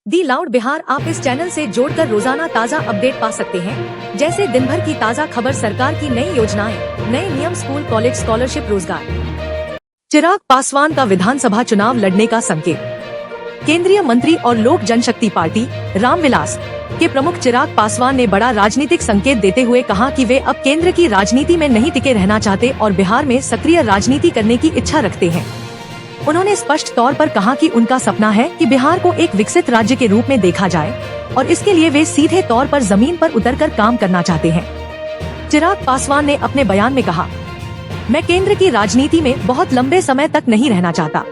दी loud Bihar आप इस channel से जोड़कर रोजाना ताज़ा अपडेट पा सकते हैं। जैसे दिन भर की ताज़ा खबर, सरकार की नई योजनाएं, नए नियम, स्कूल कॉलेज स्कॉलरशिप, रोजगार। चिराग पासवान का विधानसभा चुनाव लड़ने का संकेत। केंद्रीय मंत्री और लोक जनशक्ति पार्टी रामविलास के प्रमुख चिराग पासवान ने बड़ा राजनीतिक संकेत देते हुए कहा कि वे अब केंद्र की राजनीति में नहीं टिके रहना चाहते और बिहार में सक्रिय राजनीति करने की इच्छा रखते हैं। उन्होंने स्पष्ट तौर पर कहा कि उनका सपना है कि बिहार को एक विकसित राज्य के रूप में देखा जाए और इसके लिए वे सीधे तौर पर जमीन पर उतरकर काम करना चाहते हैं। चिराग पासवान ने अपने बयान में कहा, मैं केंद्र की राजनीति में बहुत लंबे समय तक नहीं रहना चाहता।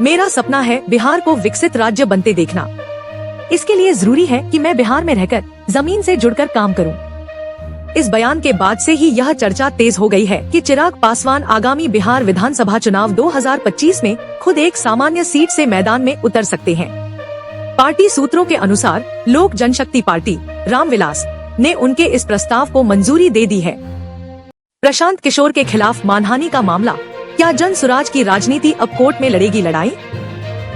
मेरा सपना है बिहार को विकसित राज्य बनते देखना। इसके लिए जरूरी है कि मैं बिहार में रहकर जमीन से जुड़कर काम करूं। इस बयान के बाद से ही यह चर्चा तेज हो गई है कि चिराग पासवान आगामी बिहार विधानसभा चुनाव 2025 में खुद एक सामान्य सीट से मैदान में उतर सकते हैं। पार्टी सूत्रों के अनुसार लोक जनशक्ति पार्टी रामविलास ने उनके इस प्रस्ताव को मंजूरी दे दी है। प्रशांत किशोर के खिलाफ मानहानि का मामला, क्या जन सुराज की राजनीति अब कोर्ट में लड़ेगी लड़ाई?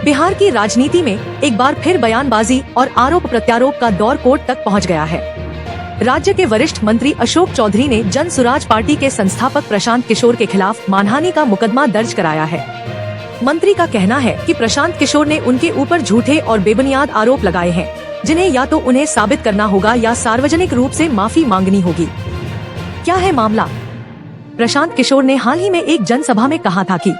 बिहार की राजनीति में एक बार फिर बयानबाजी और आरोप प्रत्यारोप का दौर कोर्ट तक पहुंच गया है। राज्य के वरिष्ठ मंत्री अशोक चौधरी ने जन सुराज पार्टी के संस्थापक प्रशांत किशोर के खिलाफ मानहानि का मुकदमा दर्ज कराया है। मंत्री का कहना है कि प्रशांत किशोर ने उनके ऊपर झूठे और बेबुनियाद आरोप लगाए हैं, जिन्हें या तो उन्हें साबित करना होगा या सार्वजनिक रूप से माफी मांगनी होगी। क्या है मामला? प्रशांत किशोर ने हाल ही में एक जनसभा में कहा था कि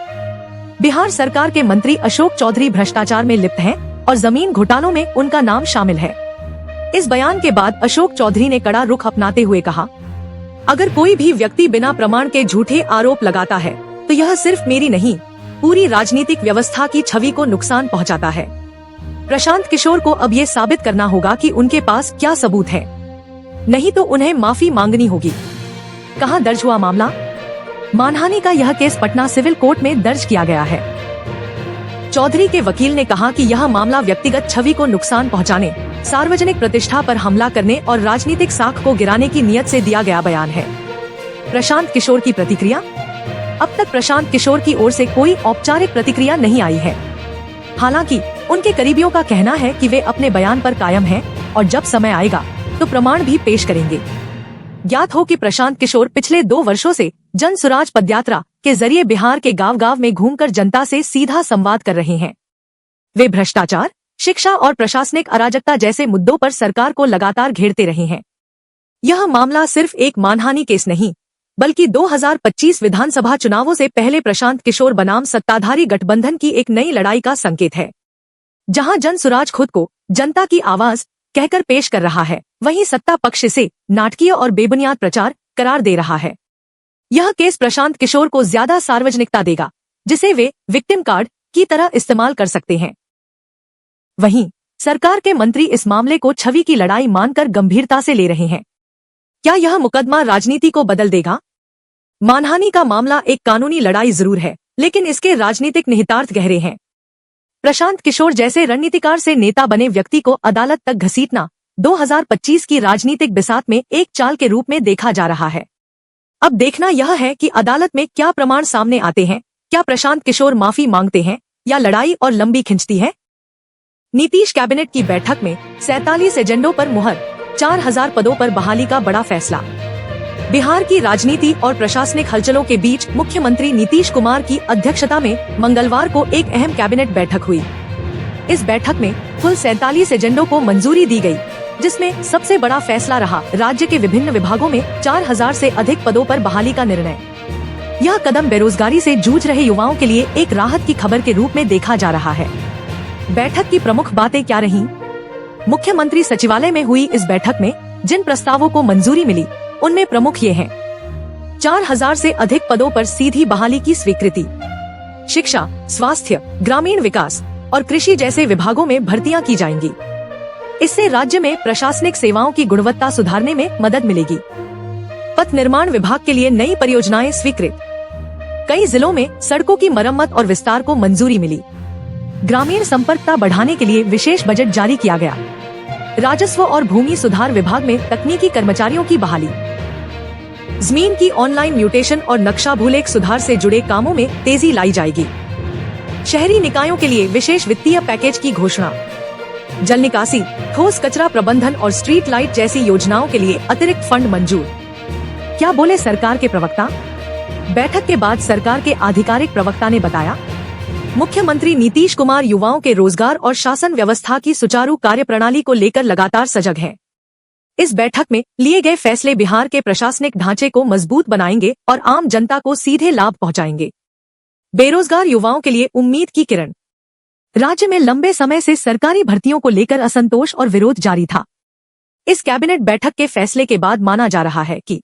बिहार सरकार के मंत्री अशोक चौधरी भ्रष्टाचार में लिप्त हैं और जमीन घोटालों में उनका नाम शामिल है। इस बयान के बाद अशोक चौधरी ने कड़ा रुख अपनाते हुए कहा, अगर कोई भी व्यक्ति बिना प्रमाण के झूठे आरोप लगाता है तो यह सिर्फ मेरी नहीं, पूरी राजनीतिक व्यवस्था की छवि को नुकसान पहुंचाता है। प्रशांत किशोर को अब ये साबित करना होगा कि उनके पास क्या सबूत है, नहीं तो उन्हें माफी मांगनी होगी। कहां दर्ज हुआ मामला? मानहानि का यह केस पटना सिविल कोर्ट में दर्ज किया गया है। चौधरी के वकील ने कहा कि यह मामला व्यक्तिगत छवि को नुकसान पहुंचाने, सार्वजनिक प्रतिष्ठा पर हमला करने और राजनीतिक साख को गिराने की नियत से दिया गया बयान है। प्रशांत किशोर की प्रतिक्रिया? अब तक प्रशांत किशोर की ओर से कोई औपचारिक प्रतिक्रिया नहीं आई है। हालांकि उनके करीबियों का कहना है कि वे अपने बयान पर कायम हैं और जब समय आएगा तो प्रमाण भी पेश करेंगे। ज्ञात हो कि प्रशांत किशोर पिछले 2 वर्षों से जन सुराज पदयात्रा के जरिए बिहार के गांव-गांव में घूमकर जनता से सीधा संवाद कर रहे हैं। वे भ्रष्टाचार, शिक्षा और प्रशासनिक अराजकता जैसे मुद्दों पर सरकार को लगातार घेरते रहे हैं। यह मामला सिर्फ एक मानहानि केस नहीं, बल्कि 2025 विधानसभा चुनावों से पहले प्रशांत किशोर बनाम सत्ताधारी गठबंधन की एक नई लड़ाई का संकेत है। जहां जन सुराज खुद को जनता की आवाज कहकर पेश कर रहा है, वहीं सत्ता पक्ष इसे नाटकीय और बेबुनियाद प्रचार करार दे रहा है। यह केस प्रशांत किशोर को ज्यादा सार्वजनिकता देगा, जिसे वे विक्टिम कार्ड की तरह इस्तेमाल कर सकते हैं। वहीं सरकार के मंत्री इस मामले को छवि की लड़ाई मानकर गंभीरता से ले रहे हैं। क्या यह मुकदमा राजनीति को बदल देगा? मानहानि का मामला एक कानूनी लड़ाई जरूर है, लेकिन इसके राजनीतिक निहितार्थ गहरे हैं। प्रशांत किशोर जैसे रणनीतिकार से नेता बने व्यक्ति को अदालत तक घसीटना 2025 की राजनीतिक बिसात में एक चाल के रूप में देखा जा रहा है। अब देखना यह है कि अदालत में क्या प्रमाण सामने आते हैं। क्या प्रशांत किशोर माफी मांगते हैं या लड़ाई और लंबी खिंचती है? नीतीश कैबिनेट की बैठक में 47 एजेंडों पर मुहर, 4000 पदों पर बहाली का बड़ा फैसला। बिहार की राजनीति और प्रशासनिक हलचलों के बीच मुख्यमंत्री नीतीश कुमार की अध्यक्षता में मंगलवार को एक अहम कैबिनेट बैठक हुई। इस बैठक में कुल 47 एजेंडों को मंजूरी दी गई, जिसमें सबसे बड़ा फैसला रहा राज्य के विभिन्न विभागों में 4000 से अधिक पदों पर बहाली का निर्णय। यह कदम बेरोजगारी से जूझ रहे युवाओं के लिए एक राहत की खबर के रूप में देखा जा रहा है। बैठक की प्रमुख बातें क्या रहीं? मुख्यमंत्री सचिवालय में हुई इस बैठक में जिन प्रस्तावों को मंजूरी मिली, उनमें प्रमुख ये हैं। 4000 से अधिक पदों पर सीधी बहाली की स्वीकृति। शिक्षा, स्वास्थ्य, ग्रामीण विकास और कृषि जैसे विभागों में भर्तियां की जाएंगी। इससे राज्य में प्रशासनिक सेवाओं की गुणवत्ता सुधारने में मदद मिलेगी। पथ निर्माण विभाग के लिए नई परियोजनाएं स्वीकृत। कई जिलों में सड़कों की मरम्मत और विस्तार को मंजूरी मिली। ग्रामीण संपर्कता बढ़ाने के लिए विशेष बजट जारी किया गया। राजस्व और भूमि सुधार विभाग में तकनीकी कर्मचारियों की बहाली। जमीन की ऑनलाइन म्यूटेशन और नक्शा भूलेख सुधार से जुड़े कामों में तेजी लाई जाएगी। शहरी निकायों के लिए विशेष वित्तीय पैकेज की घोषणा। जल निकासी, ठोस कचरा प्रबंधन और स्ट्रीट लाइट जैसी योजनाओं के लिए अतिरिक्त फंड मंजूर। क्या बोले सरकार के प्रवक्ता? बैठक के बाद सरकार के आधिकारिक प्रवक्ता ने बताया, मुख्यमंत्री नीतीश कुमार युवाओं के रोजगार और शासन व्यवस्था की सुचारू कार्यप्रणाली को लेकर लगातार सजग हैं। इस बैठक में लिए गए फैसले बिहार के प्रशासनिक ढांचे को मजबूत बनाएंगे और आम जनता को सीधे लाभ पहुंचाएंगे। बेरोजगार युवाओं के लिए उम्मीद की किरण। राज्य में लंबे समय से सरकारी भर्तियों को लेकर असंतोष और विरोध जारी था। इस कैबिनेट बैठक के फैसले के बाद माना जा रहा है कि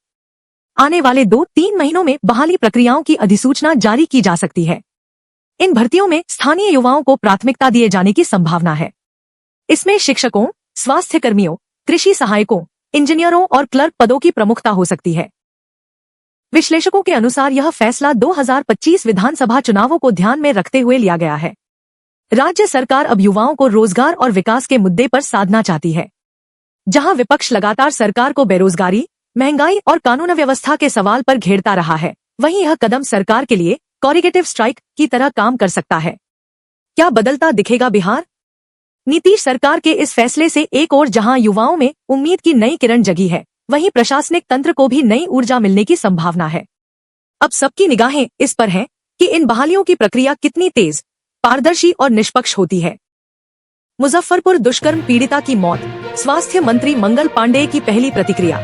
आने वाले 2-3 महीनों में बहाली प्रक्रियाओं की अधिसूचना जारी की जा सकती है। इन भर्तियों में स्थानीय युवाओं को प्राथमिकता दिए जाने की संभावना है। इसमें शिक्षकों, स्वास्थ्य कर्मियों, कृषि सहायकों, इंजीनियरों और क्लर्क पदों की प्रमुखता हो सकती है। विश्लेषकों के अनुसार यह फैसला 2025 विधानसभा चुनावों को ध्यान में रखते हुए लिया गया है। राज्य सरकार अब युवाओं को रोजगार और विकास के मुद्दे पर साधना चाहती है। जहां विपक्ष लगातार सरकार को बेरोजगारी, महंगाई और कानून व्यवस्था के सवाल पर घेरता रहा है, वहीं यह कदम सरकार के लिए कॉरिगेटिव स्ट्राइक की तरह काम कर सकता है। क्या बदलता दिखेगा बिहार? नीतीश सरकार के इस फैसले से एक ओर जहां युवाओं में उम्मीद की नई किरण जगी है, वहीं प्रशासनिक तंत्र को भी नई ऊर्जा मिलने की संभावना है। अब सबकी निगाहें इस पर हैं कि इन बहालियों की प्रक्रिया कितनी तेज, पारदर्शी और निष्पक्ष होती है। मुजफ्फरपुर दुष्कर्म पीड़िता की मौत, स्वास्थ्य मंत्री मंगल पांडेय की पहली प्रतिक्रिया।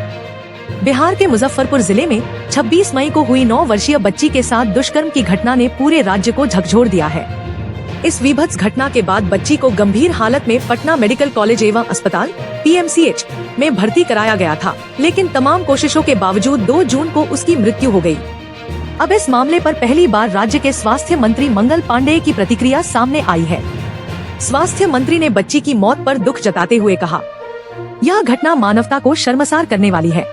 बिहार के मुजफ्फरपुर जिले में 26 मई को हुई 9 वर्षीय बच्ची के साथ दुष्कर्म की घटना ने पूरे राज्य को झकझोर दिया है। इस विभत्स घटना के बाद बच्ची को गंभीर हालत में पटना मेडिकल कॉलेज एवं अस्पताल (PMCH) में भर्ती कराया गया था, लेकिन तमाम कोशिशों के बावजूद 2 जून को उसकी मृत्यु हो गई। अब इस मामले पर पहली बार राज्य के स्वास्थ्य मंत्री मंगल पांडेय की प्रतिक्रिया सामने आई है। स्वास्थ्य मंत्री ने बच्ची की मौत पर दुख जताते हुए कहा, यह घटना मानवता को शर्मसार करने वाली है।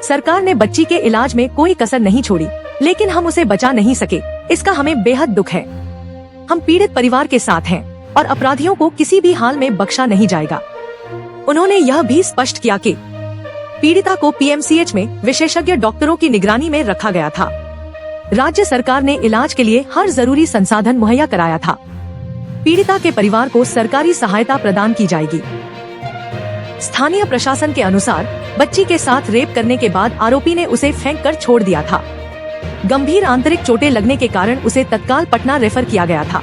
सरकार ने बच्ची के इलाज में कोई कसर नहीं छोड़ी, लेकिन हम उसे बचा नहीं सके, इसका हमें बेहद दुख है। हम पीड़ित परिवार के साथ हैं और अपराधियों को किसी भी हाल में बख्शा नहीं जाएगा। उन्होंने यह भी स्पष्ट किया कि पीड़िता को PMCH में विशेषज्ञ डॉक्टरों की निगरानी में रखा गया था। राज्य सरकार ने इलाज के लिए हर जरूरी संसाधन मुहैया कराया था। पीड़िता के परिवार को सरकारी सहायता प्रदान की जाएगी। स्थानीय प्रशासन के अनुसार बच्ची के साथ रेप करने के बाद आरोपी ने उसे फेंक कर छोड़ दिया था। गंभीर आंतरिक चोटें लगने के कारण उसे तत्काल पटना रेफर किया गया था।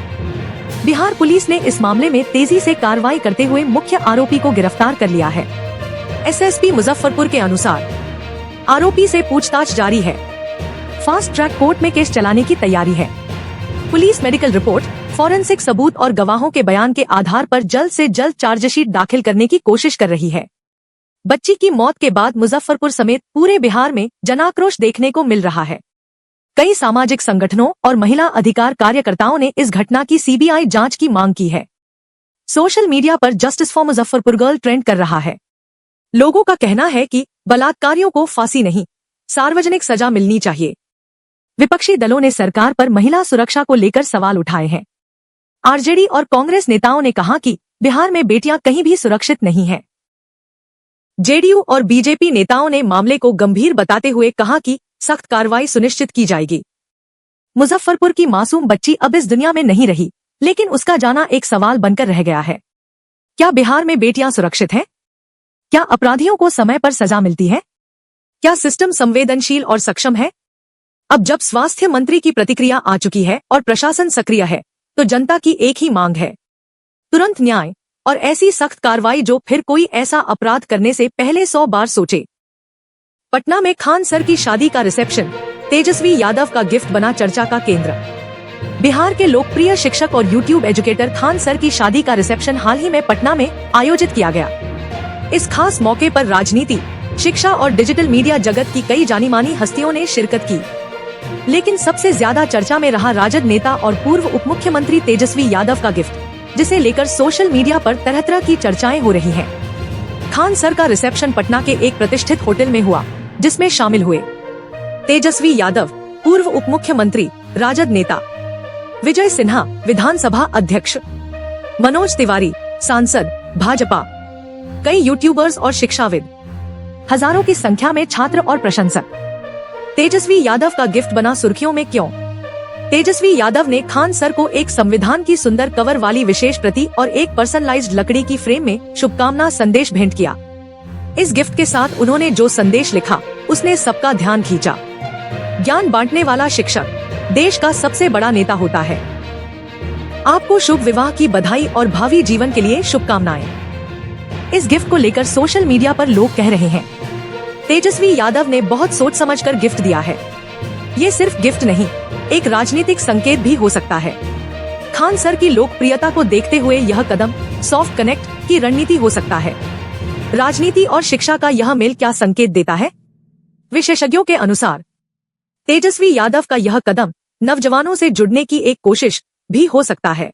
बिहार पुलिस ने इस मामले में तेजी से कार्रवाई करते हुए मुख्य आरोपी को गिरफ्तार कर लिया है। SSP मुजफ्फरपुर के अनुसार आरोपी से पूछताछ जारी है। फास्ट ट्रैक कोर्ट में केस चलाने की तैयारी है। पुलिस मेडिकल रिपोर्ट, फॉरेंसिक सबूत और गवाहों के बयान के आधार पर जल्द से जल्द चार्जशीट दाखिल करने की कोशिश कर रही है। बच्ची की मौत के बाद मुजफ्फरपुर समेत पूरे बिहार में जनाक्रोश देखने को मिल रहा है। कई सामाजिक संगठनों और महिला अधिकार कार्यकर्ताओं ने इस घटना की CBI जांच की मांग की है। सोशल मीडिया पर justice for Muzaffarpur girl trend कर रहा है। लोगों का कहना है कि बलात्कारियों को फांसी नहीं, सार्वजनिक सजा मिलनी चाहिए। विपक्षी दलों ने सरकार पर महिला सुरक्षा को लेकर सवाल उठाए हैं। RJD और कांग्रेस नेताओं ने कहा कि बिहार में बेटियां कहीं भी सुरक्षित नहीं हैं। JDU और BJP नेताओं ने मामले को गंभीर बताते हुए कहा कि सख्त कार्रवाई सुनिश्चित की जाएगी। मुजफ्फरपुर की मासूम बच्ची अब इस दुनिया में नहीं रही, लेकिन उसका जाना एक सवाल बनकर रह गया है। क्या बिहार में बेटियां सुरक्षित हैं? क्या अपराधियों को समय पर सजा मिलती है? क्या सिस्टम संवेदनशील और सक्षम है? अब जब स्वास्थ्य मंत्री की प्रतिक्रिया आ चुकी है और प्रशासन सक्रिय है, तो जनता की एक ही मांग है, तुरंत न्याय और ऐसी सख्त कार्रवाई जो फिर कोई ऐसा अपराध करने से पहले 100 बार सोचे। पटना में खान सर की शादी का रिसेप्शन, तेजस्वी यादव का गिफ्ट बना चर्चा का केंद्र। बिहार के लोकप्रिय शिक्षक और YouTube एजुकेटर खान सर की शादी का रिसेप्शन हाल ही में पटना में आयोजित किया गया। इस खास मौके पर राजनीति, शिक्षा और डिजिटल मीडिया जगत की कई जानी मानी हस्तियों ने शिरकत की, लेकिन सबसे ज्यादा चर्चा में रहा राजद नेता और पूर्व उप मुख्यमंत्री तेजस्वी यादव का गिफ्ट, जिसे लेकर सोशल मीडिया पर तरह तरह की चर्चाएं हो रही हैं। खान सर का रिसेप्शन पटना के एक प्रतिष्ठित होटल में हुआ, जिसमें शामिल हुए तेजस्वी यादव, पूर्व उप मुख्यमंत्री, राजद नेता, विजय सिन्हा, विधानसभा अध्यक्ष, मनोज तिवारी, सांसद, भाजपा, कई यूट्यूबर्स और शिक्षाविद, हजारों की संख्या में छात्र और प्रशंसक। तेजस्वी यादव का गिफ्ट बना सुर्खियों में क्यों? तेजस्वी यादव ने खान सर को एक संविधान की सुंदर कवर वाली विशेष प्रति और एक पर्सनलाइज्ड लकड़ी की फ्रेम में शुभकामना संदेश भेंट किया। इस गिफ्ट के साथ उन्होंने जो संदेश लिखा उसने सबका ध्यान खींचा। ज्ञान बांटने वाला शिक्षक देश का सबसे बड़ा नेता होता है। आपको शुभ विवाह की बधाई और भावी जीवन के लिए शुभकामनाएं। इस गिफ्ट को लेकर सोशल मीडिया पर लोग कह रहे हैं, तेजस्वी यादव ने बहुत सोच समझकर गिफ्ट दिया है। ये सिर्फ गिफ्ट नहीं, एक राजनीतिक संकेत भी हो सकता है। खान सर की लोकप्रियता को देखते हुए यह कदम सॉफ्ट कनेक्ट की रणनीति हो सकता है। राजनीति और शिक्षा का यह मेल क्या संकेत देता है? विशेषज्ञों के अनुसार तेजस्वी यादव का यह कदम नौजवानों से जुड़ने की एक कोशिश भी हो सकता है।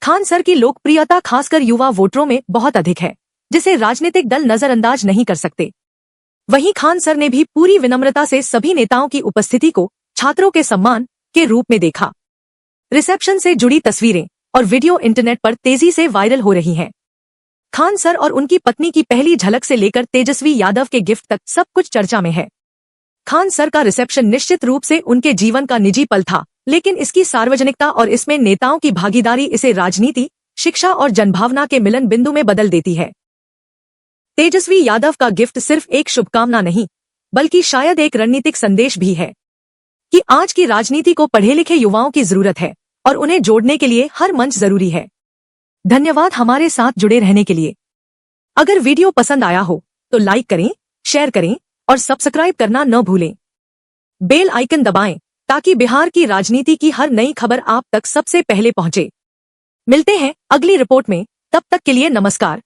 खान सर की लोकप्रियता खासकर युवा वोटरों में बहुत अधिक है, जिसे राजनीतिक दल नजरअंदाज नहीं कर सकते। वहीं खान सर ने भी पूरी विनम्रता से सभी नेताओं की उपस्थिति को छात्रों के सम्मान के रूप में देखा। रिसेप्शन से जुड़ी तस्वीरें और वीडियो इंटरनेट पर तेजी से वायरल हो रही हैं। खान सर और उनकी पत्नी की पहली झलक से लेकर तेजस्वी यादव के गिफ्ट तक सब कुछ चर्चा में है। खान सर का रिसेप्शन निश्चित रूप से उनके जीवन का निजी पल था, लेकिन इसकी सार्वजनिकता और इसमें नेताओं की भागीदारी इसे राजनीति, शिक्षा और जनभावना के मिलन बिंदु में बदल देती है। तेजस्वी यादव का गिफ्ट सिर्फ एक शुभकामना नहीं, बल्कि शायद एक रणनीतिक संदेश भी है कि आज की राजनीति को पढ़े लिखे युवाओं की जरूरत है और उन्हें जोड़ने के लिए हर मंच जरूरी है। धन्यवाद हमारे साथ जुड़े रहने के लिए। अगर वीडियो पसंद आया हो तो लाइक करें, शेयर करें और सब्सक्राइब करना न भूलें। बेल आइकन दबाएं ताकि बिहार की राजनीति की हर नई खबर आप तक सबसे पहले पहुंचे। मिलते हैं अगली रिपोर्ट में, तब तक के लिए नमस्कार।